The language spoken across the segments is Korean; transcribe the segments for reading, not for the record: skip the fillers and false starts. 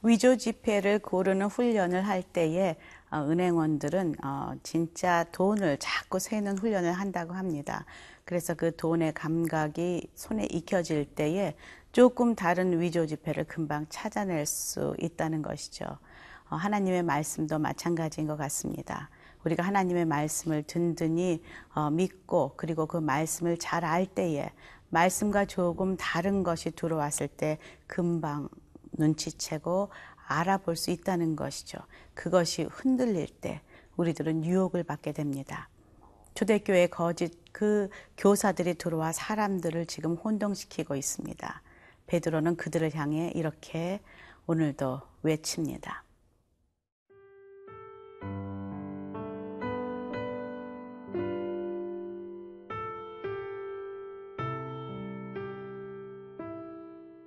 위조 지폐를 고르는 훈련을 할 때에 은행원들은 진짜 돈을 자꾸 세는 훈련을 한다고 합니다. 그래서 그 돈의 감각이 손에 익혀질 때에 조금 다른 위조 지폐를 금방 찾아낼 수 있다는 것이죠. 하나님의 말씀도 마찬가지인 것 같습니다. 우리가 하나님의 말씀을 든든히 믿고 그리고 그 말씀을 잘 알 때에 말씀과 조금 다른 것이 들어왔을 때 금방 눈치채고 알아볼 수 있다는 것이죠. 그것이 흔들릴 때 우리들은 유혹을 받게 됩니다. 초대교회 거짓 그 교사들이 들어와 사람들을 지금 혼동시키고 있습니다. 베드로는 그들을 향해 이렇게 오늘도 외칩니다.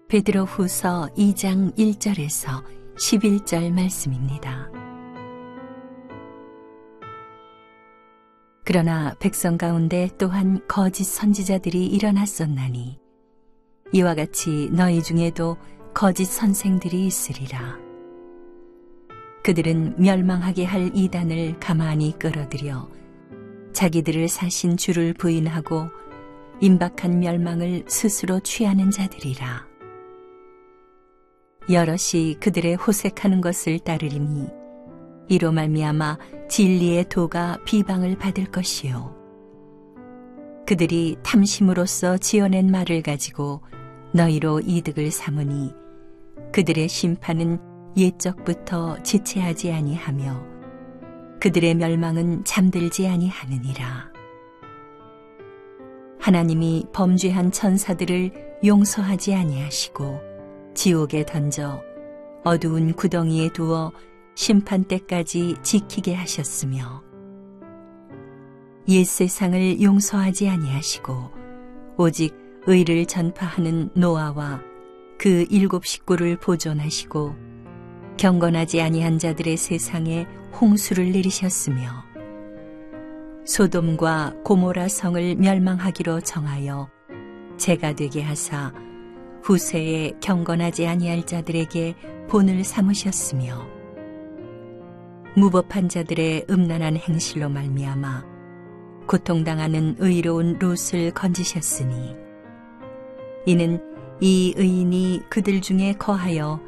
베드로 후서 2장 1절에서 11절 말씀입니다. 그러나 백성 가운데 또한 거짓 선지자들이 일어났었나니 이와 같이 너희 중에도 거짓 선생들이 있으리라. 그들은 멸망하게 할 이단을 가만히 끌어들여 자기들을 사신 주를 부인하고 임박한 멸망을 스스로 취하는 자들이라. 여럿이 그들의 호색하는 것을 따르리니 이로 말미암아 진리의 도가 비방을 받을 것이요 그들이 탐심으로써 지어낸 말을 가지고 너희로 이득을 삼으니 그들의 심판은 옛적부터 지체하지 아니하며 그들의 멸망은 잠들지 아니하느니라. 하나님이 범죄한 천사들을 용서하지 아니하시고 지옥에 던져 어두운 구덩이에 두어 심판 때까지 지키게 하셨으며 옛 세상을 용서하지 아니하시고 오직 의를 전파하는 노아와 그 7 식구를 보존하시고 경건하지 아니한 자들의 세상에 홍수를 내리셨으며 소돔과 고모라 성을 멸망하기로 정하여 재가 되게 하사 후세에 경건하지 아니할 자들에게 본을 삼으셨으며 무법한 자들의 음란한 행실로 말미암아 고통당하는 의로운 롯을 건지셨으니 이는 이 의인이 그들 중에 거하여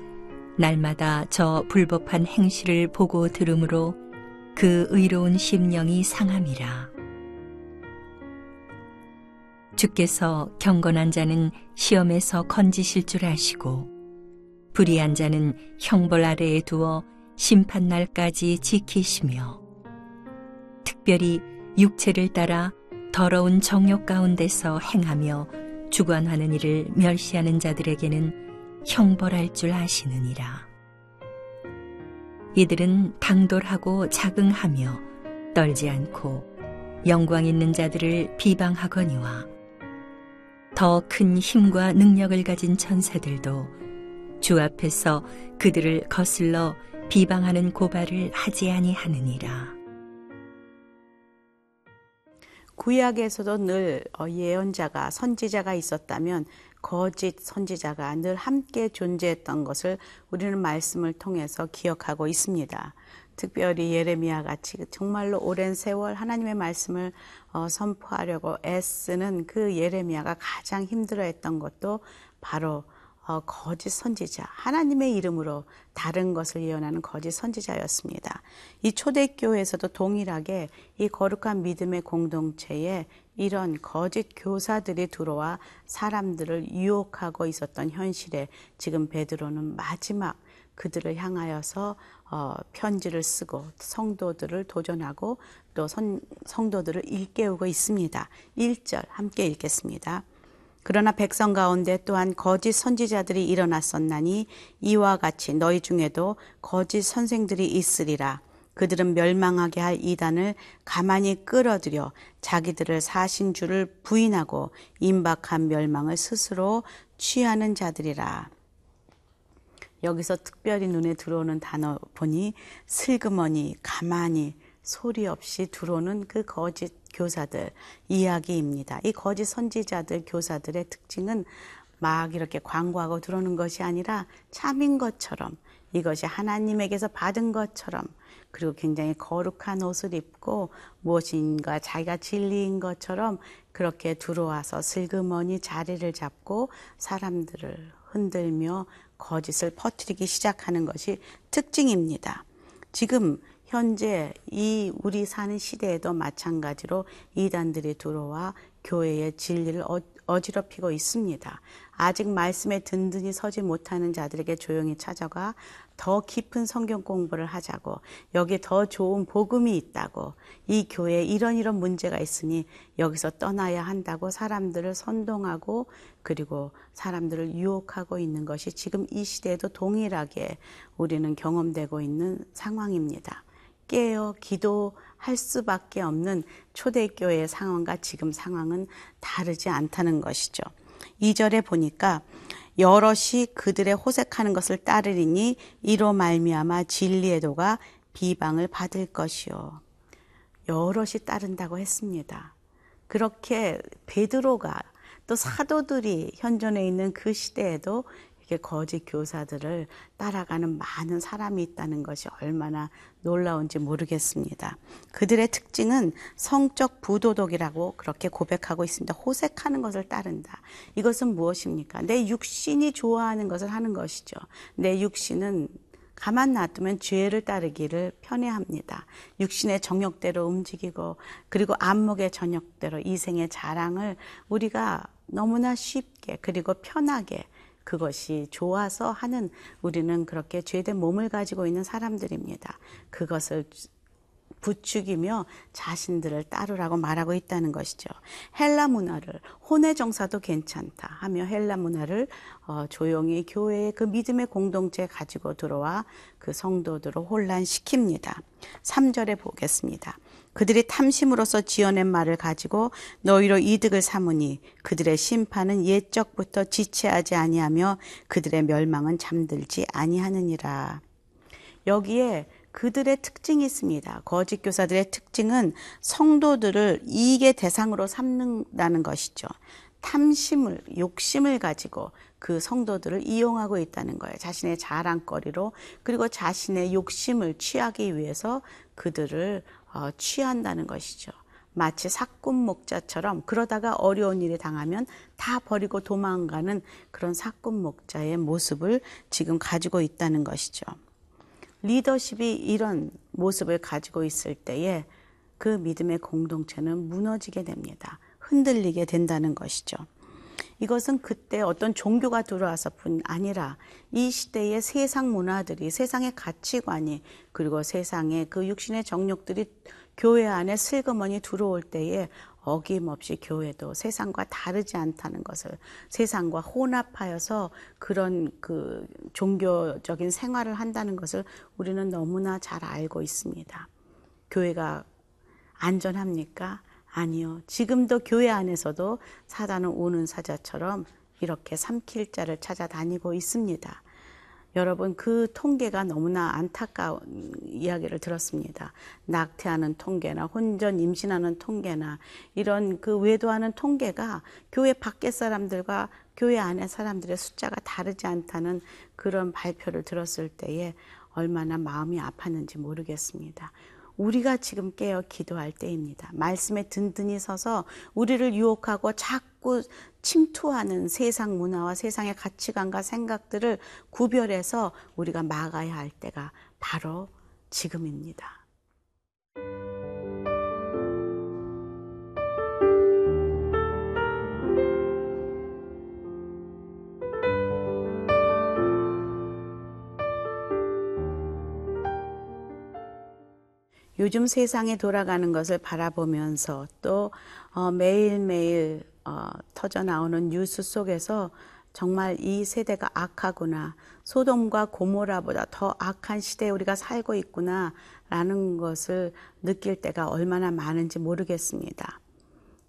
날마다 저 불법한 행실을 보고 들으므로 그 의로운 심령이 상함이라. 주께서 경건한 자는 시험에서 건지실 줄 아시고 불의한 자는 형벌 아래에 두어 심판날까지 지키시며 특별히 육체를 따라 더러운 정욕 가운데서 행하며 주관하는 일을 멸시하는 자들에게는 형벌할 줄 아시느니라. 이들은 당돌하고 자긍하며 떨지 않고 영광 있는 자들을 비방하거니와 더 큰 힘과 능력을 가진 천사들도 주 앞에서 그들을 거슬러 비방하는 고발을 하지 아니하느니라. 구약에서도 늘 예언자가 선지자가 있었다면 거짓 선지자가 늘 함께 존재했던 것을 우리는 말씀을 통해서 기억하고 있습니다. 특별히 예레미야 같이 정말로 오랜 세월 하나님의 말씀을 선포하려고 애쓰는 그 예레미야가 가장 힘들어했던 것도 바로 거짓 선지자, 하나님의 이름으로 다른 것을 예언하는 거짓 선지자였습니다. 이 초대교회에서도 동일하게 이 거룩한 믿음의 공동체에 이런 거짓 교사들이 들어와 사람들을 유혹하고 있었던 현실에 지금 베드로는 마지막 그들을 향하여서 편지를 쓰고 성도들을 도전하고 또 성도들을 일깨우고 있습니다. 1절 함께 읽겠습니다. 그러나 백성 가운데 또한 거짓 선지자들이 일어났었나니 이와 같이 너희 중에도 거짓 선생들이 있으리라. 그들은 멸망하게 할 이단을 가만히 끌어들여 자기들을 사신 주를 부인하고 임박한 멸망을 스스로 취하는 자들이라. 여기서 특별히 눈에 들어오는 단어 보니 슬그머니 가만히 소리 없이 들어오는 그 거짓 교사들 이야기입니다. 이 거짓 선지자들 교사들의 특징은 막 이렇게 광고하고 들어오는 것이 아니라 참인 것처럼 이것이 하나님에게서 받은 것처럼, 그리고 굉장히 거룩한 옷을 입고 무엇인가 자기가 진리인 것처럼 그렇게 들어와서 슬그머니 자리를 잡고 사람들을 흔들며 거짓을 퍼뜨리기 시작하는 것이 특징입니다. 지금 현재 이 우리 사는 시대에도 마찬가지로 이단들이 들어와 교회의 진리를 어지럽히고 있습니다. 아직 말씀에 든든히 서지 못하는 자들에게 조용히 찾아가 더 깊은 성경 공부를 하자고, 여기 더 좋은 복음이 있다고, 이 교회에 이런 문제가 있으니 여기서 떠나야 한다고 사람들을 선동하고 그리고 사람들을 유혹하고 있는 것이 지금 이 시대에도 동일하게 우리는 경험되고 있는 상황입니다. 깨어 기도할 수밖에 없는 초대교회의 상황과 지금 상황은 다르지 않다는 것이죠. 2절에 보니까 여럿이 그들의 호색하는 것을 따르리니 이로 말미암아 진리의 도가 비방을 받을 것이요. 여럿이 따른다고 했습니다. 그렇게 베드로가 또 사도들이 현존해 있는 그 시대에도 이렇게 거짓 교사들을 따라가는 많은 사람이 있다는 것이 얼마나 놀라운지 모르겠습니다. 그들의 특징은 성적 부도덕이라고 그렇게 고백하고 있습니다. 호색하는 것을 따른다. 이것은 무엇입니까? 내 육신이 좋아하는 것을 하는 것이죠. 내 육신은 가만 놔두면 죄를 따르기를 편애합니다. 육신의 정욕대로 움직이고 그리고 안목의 정욕대로 이생의 자랑을 우리가 너무나 쉽게 그리고 편하게, 그것이 좋아서 하는, 우리는 그렇게 죄된 몸을 가지고 있는 사람들입니다. 그것을 부추기며 자신들을 따르라고 말하고 있다는 것이죠. 헬라 문화를, 혼의 정사도 괜찮다 하며 헬라 문화를 조용히 교회의 그 믿음의 공동체에 가지고 들어와 그 성도들을 혼란시킵니다. 3절에 보겠습니다. 그들이 탐심으로써 지어낸 말을 가지고 너희로 이득을 삼으니 그들의 심판은 옛적부터 지체하지 아니하며 그들의 멸망은 잠들지 아니하느니라. 여기에 그들의 특징이 있습니다. 거짓 교사들의 특징은 성도들을 이익의 대상으로 삼는다는 것이죠. 탐심을, 욕심을 가지고 그 성도들을 이용하고 있다는 거예요. 자신의 자랑거리로, 그리고 자신의 욕심을 취하기 위해서 그들을 취한다는 것이죠. 마치 사꾼 목자처럼, 그러다가 어려운 일이 당하면 다 버리고 도망가는 그런 사꾼 목자의 모습을 지금 가지고 있다는 것이죠. 리더십이 이런 모습을 가지고 있을 때에 그 믿음의 공동체는 무너지게 됩니다. 흔들리게 된다는 것이죠. 이것은 그때 어떤 종교가 들어와서뿐 아니라 이 시대의 세상 문화들이, 세상의 가치관이, 그리고 세상의 그 육신의 정욕들이 교회 안에 슬그머니 들어올 때에 어김없이 교회도 세상과 다르지 않다는 것을, 세상과 혼합하여서 그런 그 종교적인 생활을 한다는 것을 우리는 너무나 잘 알고 있습니다. 교회가 안전합니까? 아니요. 지금도 교회 안에서도 사단은 우는 사자처럼 이렇게 삼킬 자를 찾아다니고 있습니다. 여러분, 그 통계가 너무나 안타까운 이야기를 들었습니다. 낙태하는 통계나 혼전 임신하는 통계나 이런 그 외도하는 통계가 교회 밖의 사람들과 교회 안의 사람들의 숫자가 다르지 않다는 그런 발표를 들었을 때에 얼마나 마음이 아팠는지 모르겠습니다. 우리가 지금 깨어 기도할 때입니다. 말씀에 든든히 서서 우리를 유혹하고 자꾸 침투하는 세상 문화와 세상의 가치관과 생각들을 구별해서 우리가 막아야 할 때가 바로 지금입니다. 요즘 세상에 돌아가는 것을 바라보면서 또 매일매일 터져 나오는 뉴스 속에서 정말 이 세대가 악하구나, 소돔과 고모라보다 더 악한 시대에 우리가 살고 있구나 라는 것을 느낄 때가 얼마나 많은지 모르겠습니다.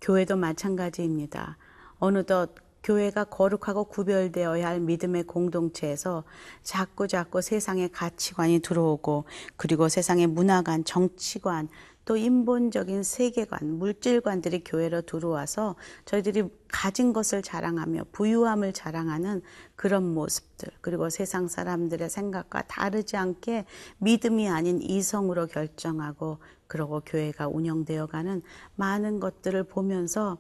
교회도 마찬가지입니다. 어느덧 교회가 거룩하고 구별되어야 할 믿음의 공동체에서 자꾸 세상의 가치관이 들어오고, 그리고 세상의 문화관, 정치관, 또 인본적인 세계관, 물질관들이 교회로 들어와서 저희들이 가진 것을 자랑하며 부유함을 자랑하는 그런 모습들, 그리고 세상 사람들의 생각과 다르지 않게 믿음이 아닌 이성으로 결정하고 그러고 교회가 운영되어가는 많은 것들을 보면서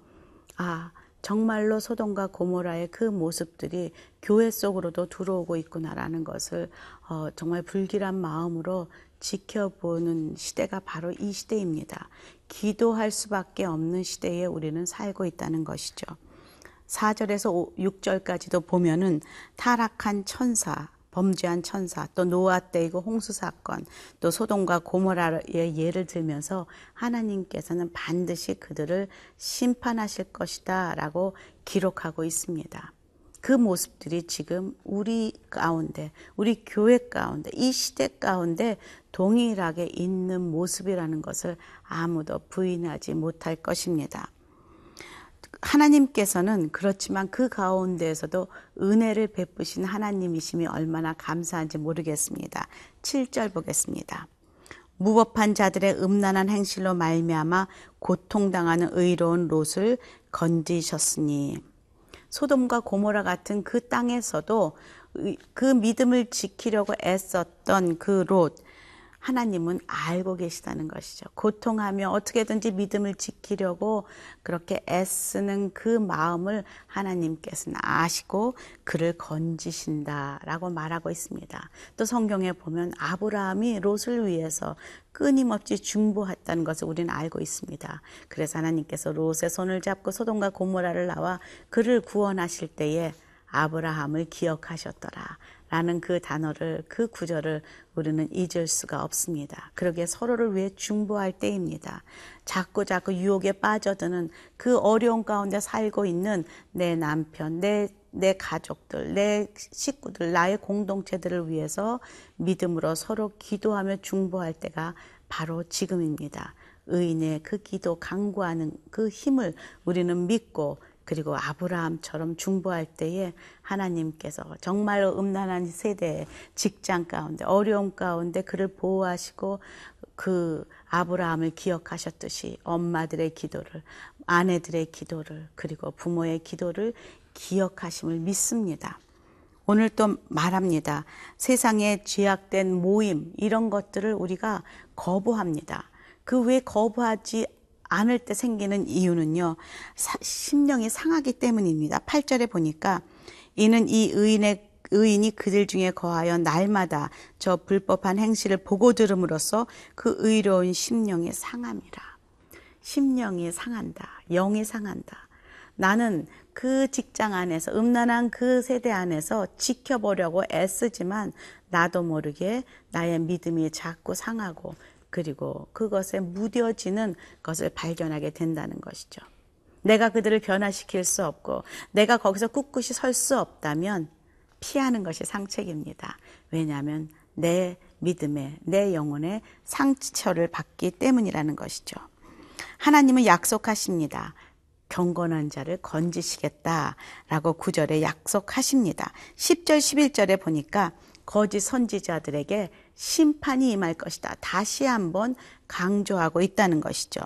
정말로 소돔과 고모라의 그 모습들이 교회 속으로도 들어오고 있구나라는 것을 정말 불길한 마음으로 지켜보는 시대가 바로 이 시대입니다. 기도할 수밖에 없는 시대에 우리는 살고 있다는 것이죠. 4절에서 6절까지도 보면은 타락한 천사, 범죄한 천사, 또 노아 때이고 홍수 사건, 또 소돔과 고모라의 예를 들면서 하나님께서는 반드시 그들을 심판하실 것이다 라고 기록하고 있습니다. 그 모습들이 지금 우리 가운데, 우리 교회 가운데, 이 시대 가운데 동일하게 있는 모습이라는 것을 아무도 부인하지 못할 것입니다. 하나님께서는 그렇지만 그 가운데에서도 은혜를 베푸신 하나님이심이 얼마나 감사한지 모르겠습니다. 7절 보겠습니다. 무법한 자들의 음란한 행실로 말미암아 고통당하는 의로운 롯을 건지셨으니, 소돔과 고모라 같은 그 땅에서도 그 믿음을 지키려고 애썼던 그 롯, 하나님은 알고 계시다는 것이죠. 고통하며 어떻게든지 믿음을 지키려고 그렇게 애쓰는 그 마음을 하나님께서는 아시고 그를 건지신다라고 말하고 있습니다. 또 성경에 보면 아브라함이 롯을 위해서 끊임없이 중보했다는 것을 우리는 알고 있습니다. 그래서 하나님께서 롯의 손을 잡고 소돔과 고모라를 나와 그를 구원하실 때에 아브라함을 기억하셨더라 라는 그 단어를, 그 구절을 우리는 잊을 수가 없습니다. 그러기에 서로를 위해 중보할 때입니다. 자꾸 유혹에 빠져드는 그 어려운 가운데 살고 있는 내 남편, 내 가족들, 내 식구들, 나의 공동체들을 위해서 믿음으로 서로 기도하며 중보할 때가 바로 지금입니다. 의인의 그 기도 강구하는 그 힘을 우리는 믿고, 그리고 아브라함처럼 중보할 때에 하나님께서 정말로 음란한 세대의 직장 가운데, 어려움 가운데 그를 보호하시고 그 아브라함을 기억하셨듯이 엄마들의 기도를, 아내들의 기도를, 그리고 부모의 기도를 기억하심을 믿습니다. 오늘 또 말합니다. 세상에 죄악된 모임, 이런 것들을 우리가 거부합니다. 그 왜 거부하지 않을 때 생기는 이유는요, 심령이 상하기 때문입니다. 8절에 보니까 이는 이 의인이 그들 중에 거하여 날마다 저 불법한 행실을 보고 들음으로써 그 의로운 심령이 상함이라. 심령이 상한다. 영이 상한다. 나는 그 직장 안에서, 음란한 그 세대 안에서 지켜보려고 애쓰지만 나도 모르게 나의 믿음이 자꾸 상하고, 그리고 그것에 무뎌지는 것을 발견하게 된다는 것이죠. 내가 그들을 변화시킬 수 없고 내가 거기서 꿋꿋이 설 수 없다면 피하는 것이 상책입니다. 왜냐하면 내 믿음에, 내 영혼에 상처를 받기 때문이라는 것이죠. 하나님은 약속하십니다. 경건한 자를 건지시겠다라고 9절에 약속하십니다. 10절, 11절에 보니까 거짓 선지자들에게 심판이 임할 것이다. 다시 한번 강조하고 있다는 것이죠.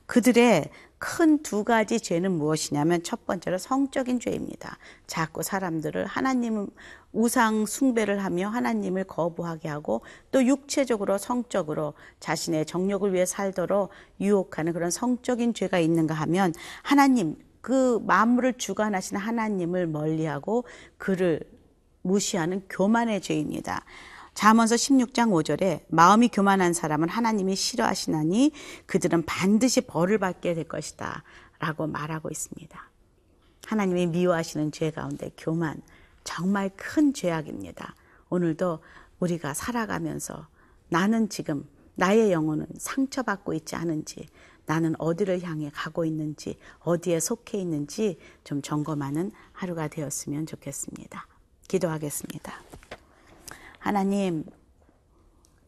그들의 큰 두 가지 죄는 무엇이냐면, 첫 번째로 성적인 죄입니다. 자꾸 사람들을 하나님 우상 숭배를 하며 하나님을 거부하게 하고, 또 육체적으로 성적으로 자신의 정욕을 위해 살도록 유혹하는 그런 성적인 죄가 있는가 하면, 하나님, 그 만물을 주관하시는 하나님을 멀리하고 그를 무시하는 교만의 죄입니다. 잠언서 16장 5절에 마음이 교만한 사람은 하나님이 싫어하시나니 그들은 반드시 벌을 받게 될 것이다 라고 말하고 있습니다. 하나님이 미워하시는 죄 가운데 교만, 정말 큰 죄악입니다. 오늘도 우리가 살아가면서 나는 지금 나의 영혼은 상처받고 있지 않은지, 나는 어디를 향해 가고 있는지, 어디에 속해 있는지 좀 점검하는 하루가 되었으면 좋겠습니다. 기도하겠습니다. 하나님,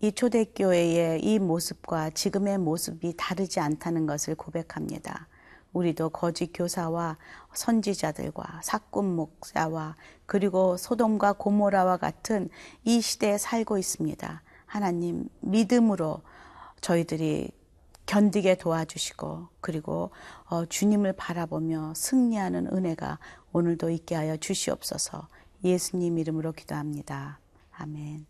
이 초대교회의 이 모습과 지금의 모습이 다르지 않다는 것을 고백합니다. 우리도 거짓 교사와 선지자들과 사꾼 목사와 그리고 소돔과 고모라와 같은 이 시대에 살고 있습니다. 하나님, 믿음으로 저희들이 견디게 도와주시고 그리고 주님을 바라보며 승리하는 은혜가 오늘도 있게 하여 주시옵소서. 예수님 이름으로 기도합니다. 아멘.